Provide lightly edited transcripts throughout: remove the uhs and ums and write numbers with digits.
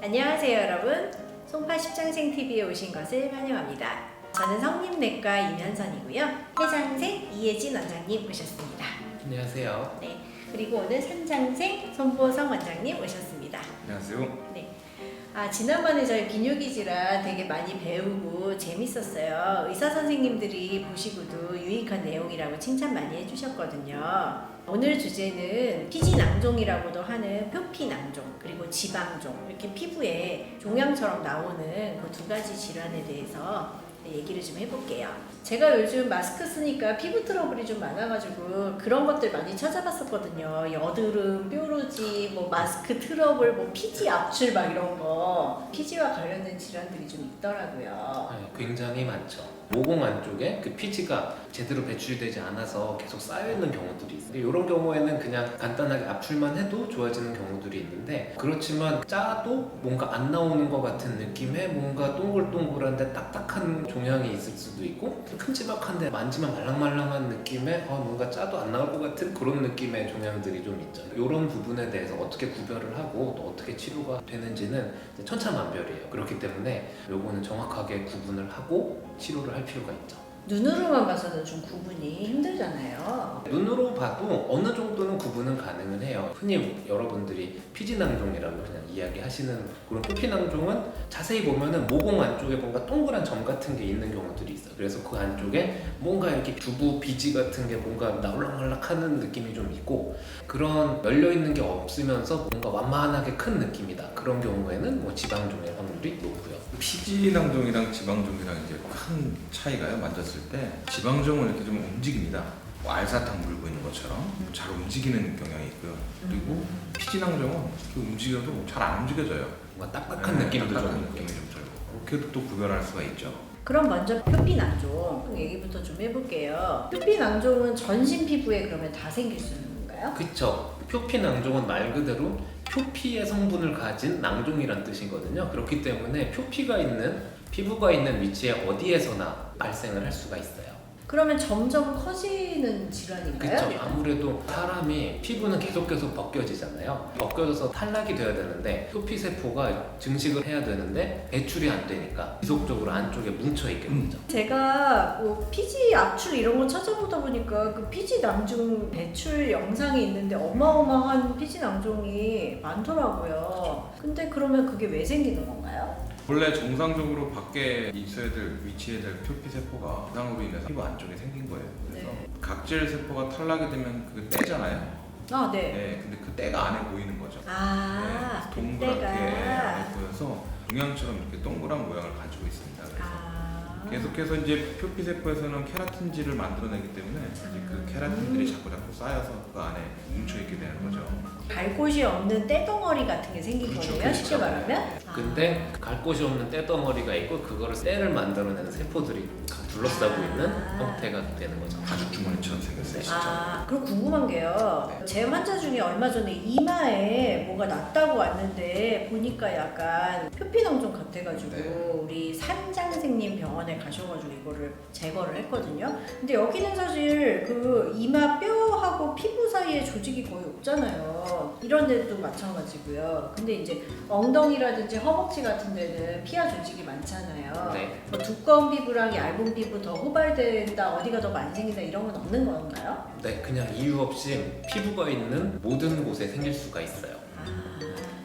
안녕하세요 여러분. 송파 십장생TV에 오신 것을 환영합니다. 저는 성림내과 임현선이고요. 해장생 이혜진 원장님 오셨습니다. 안녕하세요. 네, 그리고 오늘 산장생 손보성 원장님 오셨습니다. 안녕하세요. 네. 지난번에 저희 비뇨기 질환 되게 많이 배우고 재밌었어요. 의사 선생님들이 보시고도 유익한 내용이라고 칭찬 많이 해주셨거든요. 오늘 주제는 피지낭종이라고도 하는 표피낭종 그리고 지방종, 이렇게 피부에 종양처럼 나오는 그 두 가지 질환에 대해서 얘기를 좀 해볼게요. 제가 요즘 마스크 쓰니까 피부 트러블이 좀 많아가지고 그런 것들 많이 찾아봤었거든요. 여드름, 뾰루지, 뭐 마스크 트러블, 뭐 피지 압출 막 이런 거. 피지와 관련된 질환들이 좀 있더라고요. 네, 굉장히 많죠. 모공 안쪽에 그 피지가 제대로 배출되지 않아서 계속 쌓여있는 경우들이 있어요. 이런 경우에는 그냥 간단하게 압출만 해도 좋아지는 경우들이 있는데, 그렇지만 짜도 뭔가 안 나오는 것 같은 느낌의 뭔가 동글동글한데 딱딱한 종양이 있을 수도 있고, 큼지막한데 만지면 말랑말랑한 느낌의 뭔가 짜도 안 나올 것 같은 그런 느낌의 종양들이 좀 있죠. 이런 부분에 대해서 어떻게 구별을 하고 또 어떻게 치료가 되는지는 천차만별이에요. 그렇기 때문에 요거는 정확하게 구분을 하고 치료를 할 필요가 있죠. 눈으로만 봐서는 좀 구분이 힘들잖아요. 눈으로 봐도 어느 정도는 구분은 가능은 해요. 흔히 여러분들이 피지낭종이라고 그냥 이야기하시는 그런 표피낭종은 자세히 보면은 모공 안쪽에 뭔가 동그란 점 같은 게 있는 경우들이 있어요. 그래서 그 안쪽에 뭔가 이렇게 두부 비지 같은 게 뭔가 나올락말락하는 느낌이 좀 있고, 그런 열려있는 게 없으면서 뭔가 완만하게 큰 느낌이다. 그런 경우에는 뭐 지방종의 확률이 높고요. 피지낭종이랑 지방종이랑 이제 큰 차이가요. 만졌을 때 지방종은 이렇게 좀 움직입니다. 뭐 알사탕 물고 있는 것처럼 잘 움직이는 경향이 있고요. 그리고 피지낭종은 이렇게 움직여도 잘 안 움직여져요. 뭔가 딱딱한 느낌도 딱딱한 좀 느낌이 있고. 좀 들고. 그렇게도 또 구별할 수가 있죠. 그럼 먼저 표피낭종 얘기부터 좀 해볼게요. 표피낭종은 전신 피부에 그러면 다 생길 수 있는 건가요? 그쵸. 표피낭종은 말 그대로 표피의 성분을 가진 낭종이란 뜻이거든요. 그렇기 때문에 표피가 있는 피부가 있는 위치에 어디에서나 발생을 할 수가 있어요. 그러면 점점 커지는 질환인가요? 그쵸. 아무래도 사람이 피부는 계속 벗겨지잖아요. 벗겨져서 탈락이 돼야 되는데 표피세포가 증식을 해야 되는데 배출이 안 되니까 지속적으로 안쪽에 뭉쳐있게 되죠. 제가 뭐 피지 압출 이런 거 찾아보다 보니까 그 피지 낭종 배출 영상이 있는데 어마어마한 피지 낭종이 많더라고요. 근데 그러면 그게 왜 생기는 건가요? 원래 정상적으로 밖에 있어야 될 위치에 될 표피세포가 부상으로 인해서 피부 안쪽에 생긴 거예요. 그래서 네. 각질 세포가 탈락이 되면 그게 떼잖아요. 네. 네, 근데 그 때가 안에 보이는 거죠. 네, 동그랗게 그때가. 안에 보여서 종양처럼 이렇게 동그란 모양을 가지고 있습니다. 그래서 계속해서 이제 표피세포에서는 케라틴질을 만들어내기 때문에 이제 그 케라틴들이 자꾸 쌓여서 그 안에 뭉쳐있게 되는 거죠. 갈 곳이 없는 떼덩어리 같은 게 생긴 그렇죠, 거네요. 그렇죠. 쉽게 말하면. 근데 갈 곳이 없는 떼덩어리가 있고 그거를 쇠를 만들어내는 세포들이 둘러싸고 있는 형태가 되는 거죠. 가죽 주머니처럼 생겼어요, 진짜. 그럼 궁금한 게요. 제 환자 중에 얼마 전에 이마에 뭐가 났다고 왔는데 보니까 약간 표피낭종 같아가지고 네. 우리 산장생님 병원에 가셔가지고 이거를 제거를 했거든요. 근데 여기는 사실 그 이마 뼈하고 피부 사이에 조직이 거의 없잖아요. 이런 데도 마찬가지고요. 근데 이제 엉덩이라든지 허벅지 같은 데는 피하 조직이 많잖아요. 네. 뭐 두꺼운 피부랑 얇은 피부 더 호발된다, 어디가 더 많이 생긴다 이런 건 없는 건가요? 네, 그냥 이유 없이 피부가 있는 모든 곳에 생길 수가 있어요.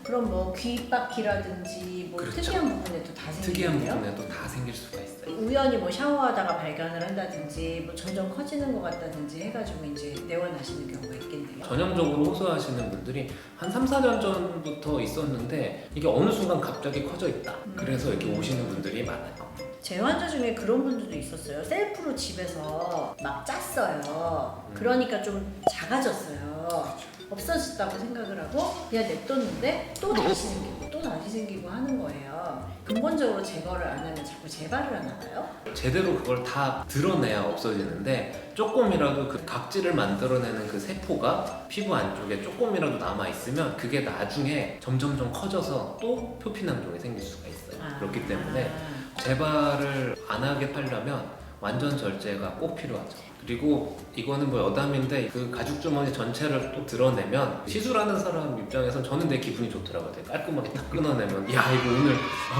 그럼 뭐 귓바퀴라든지 뭐 그렇죠. 특이한 부분에도 다 특이한 생기네요? 부분에도 다 생길 수가 있어요. 우연히 뭐 샤워하다가 발견을 한다든지 뭐 점점 커지는 것 같다든지 해가지고 이제 내원하시는 경우가 있겠네요. 전형적으로 호소하시는 분들이 한 3, 4년 전부터 있었는데 이게 어느 순간 갑자기 커져 있다. 그래서 이렇게 오시는 분들이 많아요. 제 환자 중에 그런 분들도 있었어요. 셀프로 집에서 막 짰어요. 그러니까 좀 작아졌어요. 없어졌다고 생각을 하고 그냥 냅뒀는데 또 다시 생기고 또 다시 생기고 하는 거예요. 근본적으로 제거를 안 하면 자꾸 재발을 하나 봐요? 제대로 그걸 다 드러내야 없어지는데, 조금이라도 그 각질을 만들어내는 그 세포가 피부 안쪽에 조금이라도 남아있으면 그게 나중에 점점점 커져서 또 표피낭종이 생길 수가 있어요. 그렇기 때문에 재발을 안 하게 하려면 완전 절제가 꼭 필요하죠. 그리고 이거는 뭐 여담인데 그 가죽 주머니 전체를 또 드러내면 시술하는 사람 입장에선 저는 되게 기분이 좋더라고요. 되게 깔끔하게 딱 끊어내면 야 이거 오늘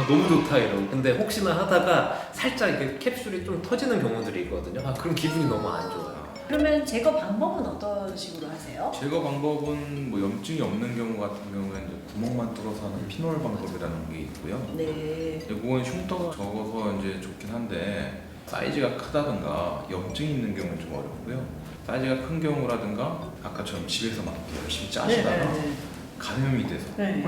너무 좋다 이러고. 근데 혹시나 하다가 살짝 이렇게 캡슐이 좀 터지는 경우들이 있거든요. 그럼 기분이 너무 안 좋아요. 그러면 제거 방법은 어떤 식으로 하세요? 제거 방법은 뭐 염증이 없는 경우 같은 경우에는 이제 구멍만 뚫어서 하는 피놀 방법이라는 게 있고요. 네. 이건 흉터가 적어서 이제 좋긴 한데 사이즈가 크다든가 염증이 있는 경우는 좀 어렵고요. 사이즈가 큰 경우라든가 아까처럼 집에서 막 열심히 짜시다가 네. 감염이 돼서 네.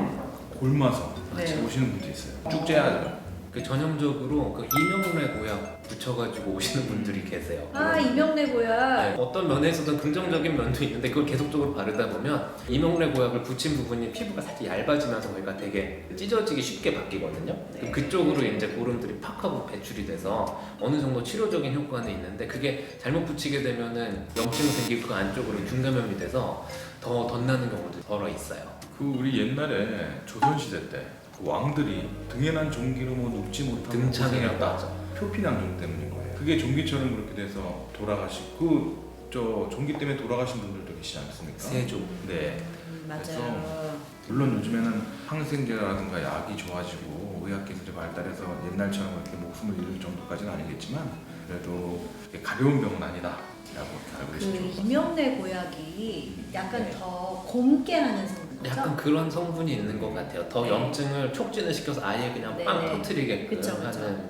골마서 같이 네. 오시는 분도 있어요. 쭉 째야죠. 그 전형적으로 그 이명래 보약 붙여가지고 오시는 분들이 계세요. 이명래 보약. 네, 어떤 면에서는 긍정적인 면도 있는데 그걸 계속적으로 바르다 보면 이명래 보약을 붙인 부분이 피부가 살짝 얇아지면서 거기가 되게 찢어지기 쉽게 바뀌거든요. 네. 그쪽으로 이제 고름들이 팍 하고 배출이 돼서 어느 정도 치료적인 효과는 있는데 그게 잘못 붙이게 되면은 염증 생기고 그 안쪽으로 균감염이 돼서 더 덧나는 경우도 덜어 있어요. 그 우리 옛날에 조선시대 때 그 왕들이 등에 난 종기로 뭐 눕지 못하고 등창이라고 고생했다. 하죠. 표피낭종 때문인 거예요. 그게 종기처럼 그렇게 돼서 돌아가시고 저 종기 때문에 돌아가신 분들도 계시지 않습니까? 세조. 네. 맞아요. 물론 요즘에는 항생제라든가 약이 좋아지고 의학기술이 발달해서 옛날처럼 그렇게 목숨을 잃을 정도까지는 아니겠지만 그래도 가벼운 병은 아니다라고 알고 그 계시죠. 이명래 보약이 약간 더 곰게 하는 성분. 약간 그런 성분이 있는 것 같아요. 더 네. 염증을 촉진을 시켜서 아예 그냥 네. 빵 터트리게끔 그쵸, 그쵸. 하는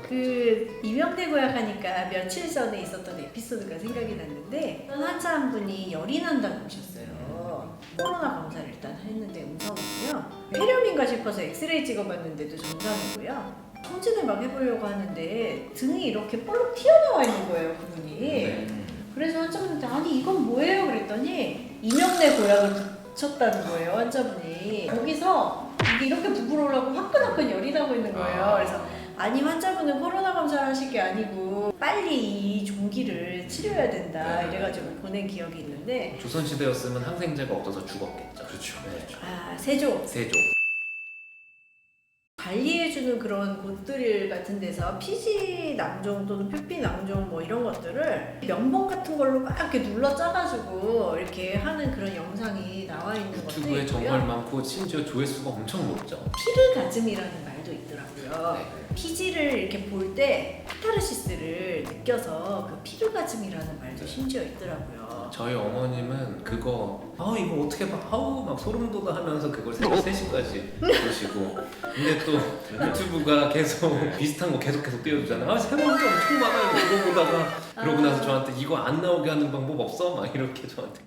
그 이명래 보약 하니까 며칠 전에 있었던 에피소드가 생각이 났는데 어떤 환자 한 분이 열이 난다고 오셨어요. 코로나 검사를 일단 했는데 음성이고요. 폐렴인가 싶어서 엑스레이 찍어봤는데도 정상이고요. 통진을 막 해보려고 하는데 등이 이렇게 볼록 튀어나와 있는 거예요, 그분이. 네. 그래서 환자분한테 아니 이건 뭐예요? 그랬더니 이명래 보약을 붙였다는 거예요, 환자분이. 거기서 이게 이렇게 부풀어오려고 화끈화끈 열이 나고 있는 거예요. 그래서 아니 환자분은 코로나 검사를 하실 게 아니고 빨리 이 종기를 치료해야 된다 이래가지고 보낸 기억이 있는데 조선시대였으면 항생제가 없어서 죽었겠죠. 그렇죠. 네. 세조 세조. 관리해주는 그런 곳들 같은 데서 피지 낭종 또는 표피 낭종 뭐 이런 것들을 면봉 같은 걸로 막 이렇게 눌러 짜가지고 이렇게 하는 그런 영상이 나와 있는 것도 유튜브에 있고요. 정말 많고 심지어 조회수가 엄청 높죠. 피르가즘이라는 말도 있더라고요. 네. 피지를 이렇게 볼 때 카타르시스를 느껴서 그 피르가즘이라는 말도 심지어 있더라고요. 저희 어머님은 그거 이거 어떻게 봐 막 소름 돋아 하면서 그걸 새벽 3시까지 보시고 근데 또 유튜브가 계속 비슷한 거 계속 띄워주잖아요. 새로운 게 엄청 많아요. 이거 보다가 그러고 나서 저한테 이거 안 나오게 하는 방법 없어? 막 이렇게 저한테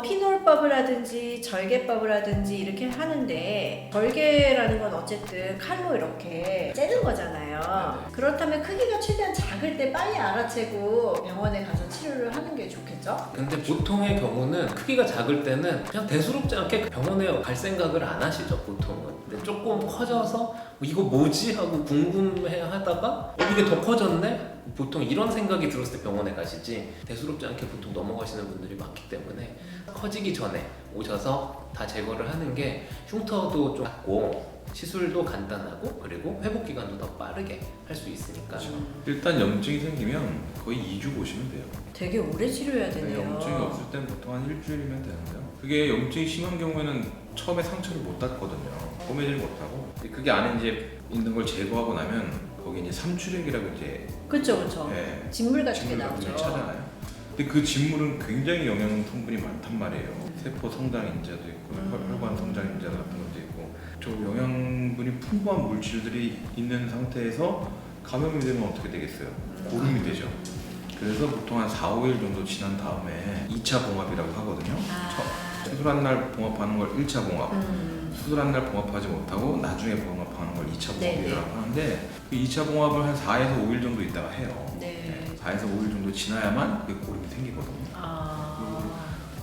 피놀법을 하든지 절개법을 하든지 이렇게 하는데 절개라는 건 어쨌든 칼로 이렇게 째는 거잖아요. 네네. 그렇다면 크기가 최대한 작을 때 빨리 알아채고 병원에 가서 치료를 하는 게 좋겠죠? 근데 보통의 경우는 크기가 작을 때는 그냥 대수롭지 않게 병원에 갈 생각을 안 하시죠 보통은. 근데 조금 커져서 이거 뭐지 하고 궁금해 하다가 이게 더 커졌네? 보통 이런 생각이 들었을 때 병원에 가시지 대수롭지 않게 보통 넘어가시는 분들이 많기 때문에 커지기 전에 오셔서 다 제거를 하는 게 흉터도 좀 작고 시술도 간단하고 그리고 회복 기간도 더 빠르게 할 수 있으니까. 일단 염증이 생기면 거의 2주 보시면 돼요. 되게 오래 치료해야 되네요. 염증이 없을 땐 보통 한 일주일이면 되는데요. 그게 염증이 심한 경우에는 처음에 상처를 못 닫거든요. 꼬매질 못하고. 그게 안에 이제 있는 걸 제거하고 나면 거기 이제 삼출액이라고 이제 그쵸. 예, 진물 같은 게 진물 같은 걸 나오죠. 차잖아요. 근데 그 진물은 굉장히 영양 성분이 많단 말이에요. 세포 성장 인자도 있고 혈관 성장 인자 같은 것도 있고 저 영양분이 풍부한 물질들이 있는 상태에서 감염이 되면 어떻게 되겠어요? 고름이 되죠. 그래서 보통 한 4, 5일 정도 지난 다음에 2차 봉합이라고 하거든요. 수술한 날 봉합하는 걸 1차 봉합, 수술한 날 봉합하지 못하고 나중에 봉합하는 걸 2차 봉합이라고 하는데 그 2차 봉합을 한 4에서 5일 정도 있다가 해요. 네. 4에서 5일 정도 지나야만 그 고름이 생기거든요.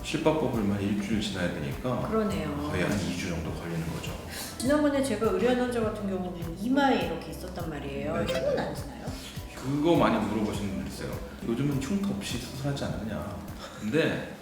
실밥법을 한 일주일 지나야 되니까 그러네요. 거의 한 2주 정도 걸리는 거죠. 지난번에 제가 의뢰한 환자 같은 경우는 이마에 이렇게 있었단 말이에요. 네. 흉은 안 지나요? 그거 많이 물어보시는 분들 있어요. 요즘은 흉터 없이 수술하지 않느냐. 근데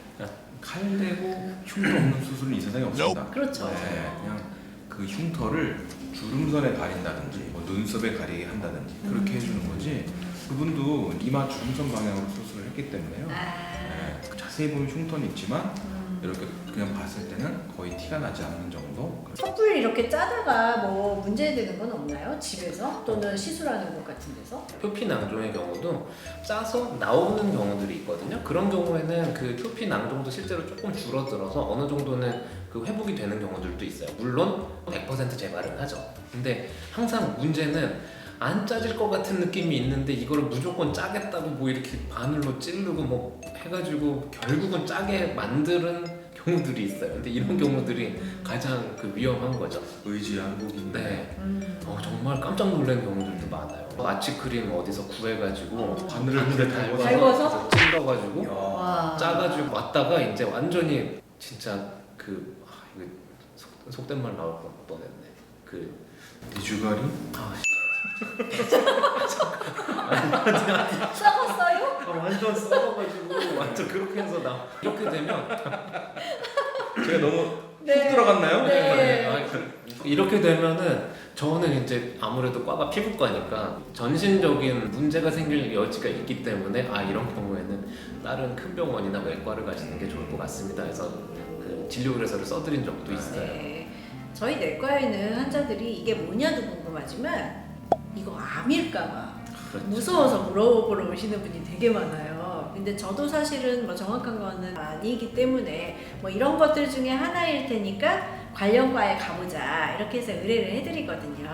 칼 대고 흉터 없는 수술은 이 세상에 없습니다. 그렇죠. 네, 그냥 그 흉터를 주름선에 가린다든지 뭐 눈썹에 가리게 한다든지 그렇게 해주는 거지 그분도 이마 주름선 방향으로 수술을 했기 때문에요. 네, 자세히 보면 흉터는 있지만 이렇게 그냥 봤을 때는 거의 티가 나지 않는 정도. 턱을 이렇게 짜다가 뭐 문제되는 건 없나요? 집에서 또는 시술하는 곳 같은 데서? 표피낭종의 경우도 짜서 나오는 경우들이 있거든요. 그런 경우에는 그 표피낭종도 실제로 조금 줄어들어서 어느 정도는 그 회복이 되는 경우들도 있어요. 물론 100% 재발은 하죠. 근데 항상 문제는 안 짜질 것 같은 느낌이 있는데 이거를 무조건 짜겠다고 뭐 이렇게 바늘로 찌르고 뭐 해가지고 결국은 짜게 만드는 경우들이 있어요. 근데 이런 경우들이 가장 그 위험한 거죠. 의지 한국인데. 네. 정말 깜짝 놀란 경우들도 많아요. 아치크림 어디서 구해가지고 바늘을 바늘을 달궈서? 찔러가지고 와. 짜가지고 왔다가 이제 완전히 진짜 이거 속된 말 나올 뻔했네. 미주가리? 썩었어요? 완전 썩어가지고 완전 그렇게 해서 나 이렇게 되면 제가 너무 네. 훅 들어갔나요? 네. 이렇게 되면은 저는 이제 아무래도 과가 피부과니까 전신적인 문제가 생길 여지가 있기 때문에 이런 경우에는 다른 큰 병원이나 외과를 가시는 게 좋을 것 같습니다. 해서 그 진료 의뢰서를 써드린 적도 있어요. 네. 저희 내과에는 환자들이 이게 뭐냐도 궁금하지만 이거 암일까봐 그렇죠. 무서워서 물어보러 오시는 분이 되게 많아요. 근데 저도 사실은 뭐 정확한 거는 아니기 때문에 뭐 이런 것들 중에 하나일 테니까 관련과에 가보자 이렇게 해서 의뢰를 해드리거든요.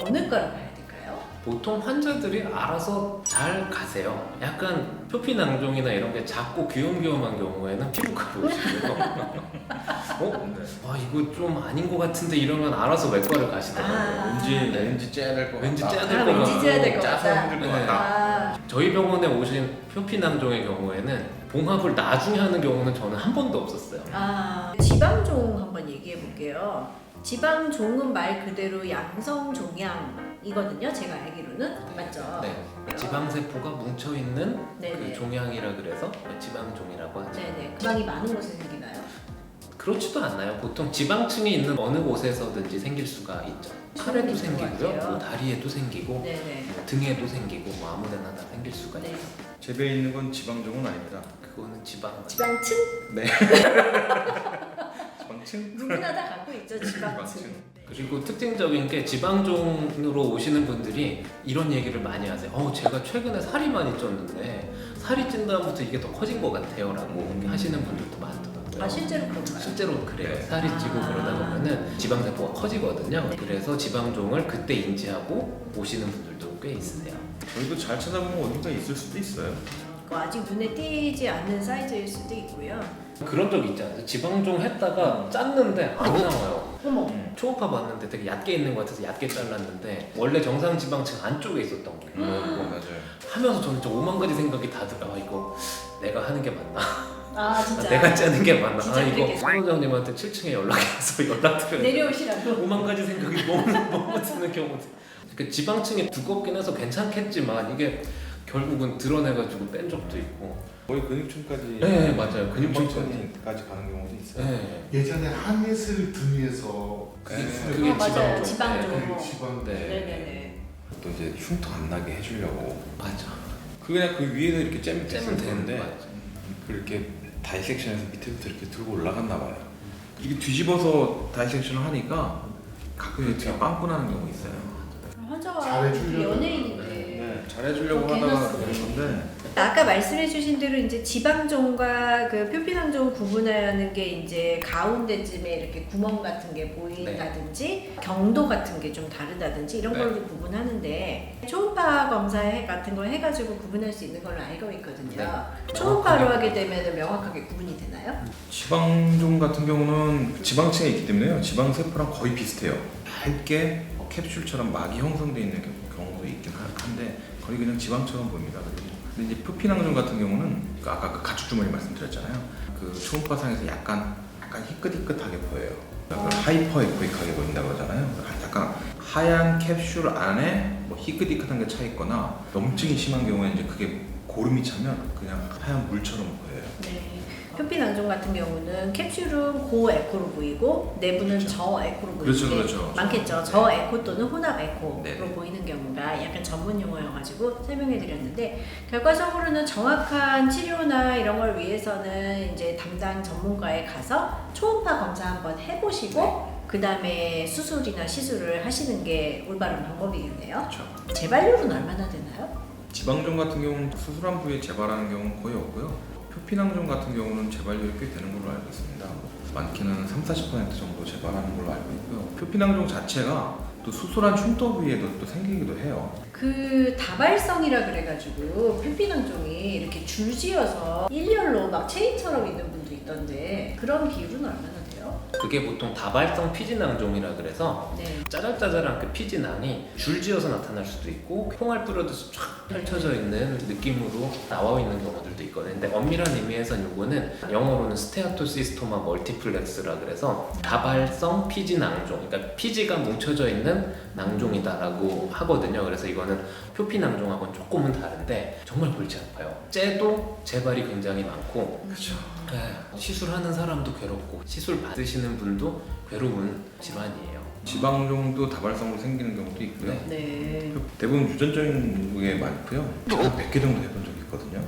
어느 과로 가야 될까요? 보통 환자들이 알아서 잘 가세요. 약간 표피낭종이나 이런 게 작고 귀염귀염한 경우에는 피부과로 오시고요. 이거 좀 아닌 것 같은데 이러면 알아서 외과를 가시더라고요. 왠지 째야 될 것 같다. 왠지 째야 될 것 왠지 같고 째야 될 것 짜서 같다. 힘들 것 네. 같다. 저희 병원에 오신 표피낭종의 경우에는 봉합을 나중에 하는 경우는 저는 한 번도 없었어요. 지방종 한번 얘기해 볼게요. 지방종은 말 그대로 양성종양이거든요. 제가 알기로는 맞죠? 네. 지방세포가 뭉쳐있는 네네. 그 종양이라 그래서 지방종이라고 하죠. 네네. 지방이 많은 곳에 생기나요? 그렇지도 않나요? 보통 지방층이 있는 어느 곳에서든지 생길 수가 있죠. 팔에도 있는 것 생기고요, 같아요. 뭐 다리에도 생기고, 네네. 등에도 생기고, 뭐 아무데나 다 생길 수가 네. 있어요. 제 배에 있는 건 지방종은 아닙니다. 그거는 지방층. 지방층? 누구나 다 갖고 있죠. 지방층. 그리고 특징적인 게 지방종으로 오시는 분들이 이런 얘기를 많이 하세요. 제가 최근에 살이 많이 쪘는데 살이 찐 다음부터 이게 더 커진 것 같아요 라고 하시는 분들도 많더라고요. 실제로 그런가요? 실제로 그래요. 네. 살이 찌고 그러다 보면은 지방세포가 커지거든요. 네. 그래서 지방종을 그때 인지하고 오시는 분들도 꽤 있으세요. 저희도 잘 찾아보면 어딘가 있을 수도 있어요. 아직 눈에 띄지 않는 사이즈일 수도 있고요. 그런 적 있지 않아요? 지방종 했다가 짰는데 안 나와요. 어머. 초음파 봤는데 되게 얕게 있는 것 같아서 얕게 잘랐는데 원래 정상 지방층 안쪽에 있었던 거예요. 맞아요. 하면서 저는 진짜 5만 가지 생각이 다 들어요. 이거 내가 하는 게 맞나? 진짜. 내가 짜는 게 맞나? 진짜 이거 그랬겠어요. 소장님한테 7층에 연락해서 연락드려야 내려오시라고. 5만 가지 생각이 너무 드는 경우도. 그 지방층이 두껍긴 해서 괜찮겠지만 이게 결국은 드러내가지고 뺀 적도 있고. 거의 근육층까지. 네 맞아요. 근육층까지. 근육층까지 가는 경우도 있어요. 네. 예전에 한예슬 등 위에서 그게 수술을 맞아요. 지방종. 지방종. 네. 지방 네. 네네네. 또 이제 흉터 안 나게 해주려고. 맞아. 그냥 그 위에서 이렇게 째면 째면 되는데. 되는데 그렇게 다이섹션에서 밑에부터 이렇게 들고 올라갔나 봐요. 이게 뒤집어서 다이섹션을 하니까 가끔 이렇게 그렇죠. 빵꾸 나는 경우 있어요. 환자가 잘해주려고. 연예인인데. 잘해주려고 그렇게 하다가 해놨어요. 그런 건데. 아까 말씀해주신 대로 이제 지방종과 그 표피낭종 구분하는 게 이제 가운데쯤에 이렇게 구멍 같은 게 보인다든지 경도 같은 게 좀 다르다든지 이런 네. 걸로 구분하는데 초음파 검사 같은 걸 해가지고 구분할 수 있는 걸로 알고 있거든요. 네. 초음파로 하게 되면 명확하게 구분이 되나요? 지방종 같은 경우는 지방층에 있기 때문에요. 지방세포랑 거의 비슷해요. 얇게 캡슐처럼 막이 형성되어 있는 경우도 있긴 한데 거의 그냥 지방처럼 보입니다. 근데 이제 표피낭종 같은 경우는 아까 그 가축주머니 말씀드렸잖아요. 그 초음파상에서 약간 희끗희끗하게 보여요. 약간 하이퍼 에코익하게 보인다 그러잖아요. 약간 하얀 캡슐 안에 뭐 희끗희끗한 게 차 있거나 염증이 심한 경우에 이제 그게 고름이 차면 그냥 하얀 물처럼 보여요. 네. 표피낭종 같은 경우는 캡슐은 고에코로 보이고 내부는 그렇죠. 저에코로 보이는 그렇죠, 게 그렇죠. 많겠죠. 저에코 또는 혼합에코로 네네. 보이는 경우가 약간 전문 용어여가지고 설명해드렸는데 결과적으로는 정확한 치료나 이런 걸 위해서는 이제 담당 전문가에 가서 초음파 검사 한번 해보시고 그 다음에 수술이나 시술을 하시는 게 올바른 방법이겠네요. 그렇죠. 재발률은 얼마나 되나요? 지방종 같은 경우는 수술한 부위에 재발하는 경우는 거의 없고요. 표피낭종 같은 경우는 재발률이 꽤 되는 걸로 알고 있습니다. 많게는 30-40% 정도 재발하는 걸로 알고 있고요. 표피낭종 자체가 또 수술한 흉터 부위에도 또 생기기도 해요. 그 다발성이라 그래가지고 표피낭종이 이렇게 줄지어서 일렬로 막 체인처럼 있는 분도 있던데 그런 비율은 얼마나 돼요? 그게 보통 다발성 피지낭종이라 그래서 네. 짜잘짜잘한 그 피지낭이 줄지어서 나타날 수도 있고 콩알 뿌려듯이 쫙 펼쳐져 있는 느낌으로 나와 있는 경우들도 있거든요. 근데 엄밀한 의미에선 요거는 영어로는 스테아토시스토마 멀티플렉스라 그래서 다발성 피지낭종, 그러니까 피지가 뭉쳐져 있는 낭종이다라고 하거든요. 그래서 이거는 표피낭종하고는 조금은 다른데 정말 골치 아파요. 째도 재발이 굉장히 많고 그렇죠. 시술하는 사람도 괴롭고 시술 받으시는 분도 괴로운 질환이에요. 지방종도 다발성으로 생기는 경우도 있고요. 네. 대부분 유전적인 게 많고요. 제가 100개 정도 해본 적이 있거든요.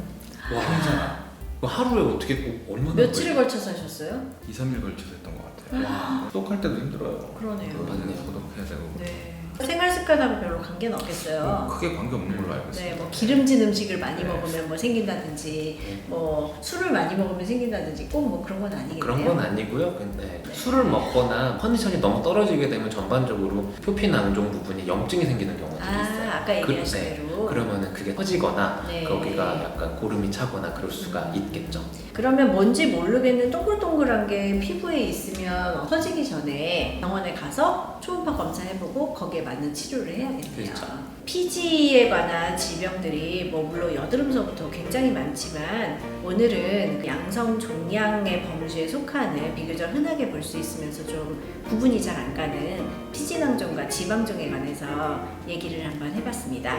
와, 그 하루에 어떻게 얼마나 며칠에 걸쳐서 하셨어요? 2-3일 걸쳐서 했던 것 같아요. 와, 소독할 때도 힘들어요. 그러네요. 맞네요. 소독해야 되고. 네. 생활 습관하고 별로 관계는 없겠어요. 크게 관계 없는 걸로 알고 네, 있습니다. 뭐 기름진 음식을 많이 네. 먹으면 뭐 생긴다든지, 뭐 술을 많이 먹으면 생긴다든지 꼭 뭐 그런 건 아니겠네요. 그런 건 아니고요. 근데 술을 먹거나 컨디션이 너무 떨어지게 되면 전반적으로 표피낭종 부분이 염증이 생기는 경우들이 있어요. 아까 얘기하신 네. 대로. 그러면은 그게 터지거나 네. 거기가 약간 고름이 차거나 그럴 수가 있겠죠. 그러면 뭔지 모르겠는 동글동글한 게 피부에 있으면 터지기 전에 병원에 가서 초음파 검사해보고 거기에 맞는 치료를 해야겠네요. 그렇죠. 피지에 관한 질병들이 뭐 물론 여드름서부터 굉장히 많지만 오늘은 양성 종양의 범주에 속하는 비교적 흔하게 볼 수 있으면서 좀 구분이 잘 안 가는 피지낭종과 지방종에 관해서 얘기를 한번 해봤습니다.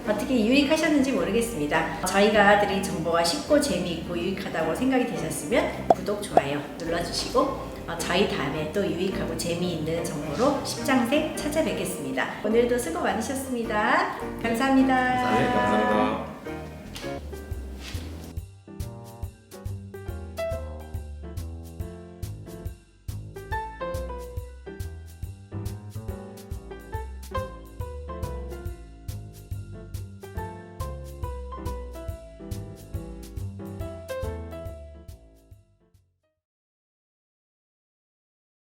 어떻게 유익하셨는지 모르겠습니다. 저희가 드린 정보가 쉽고 재미있고 유익하다고 생각이 되셨으면 구독, 좋아요 눌러주시고 저희 다음에 또 유익하고 재미있는 정보로 십장생 찾아뵙겠습니다. 오늘도 수고 많으셨습니다. 감사합니다. 네, 감사합니다.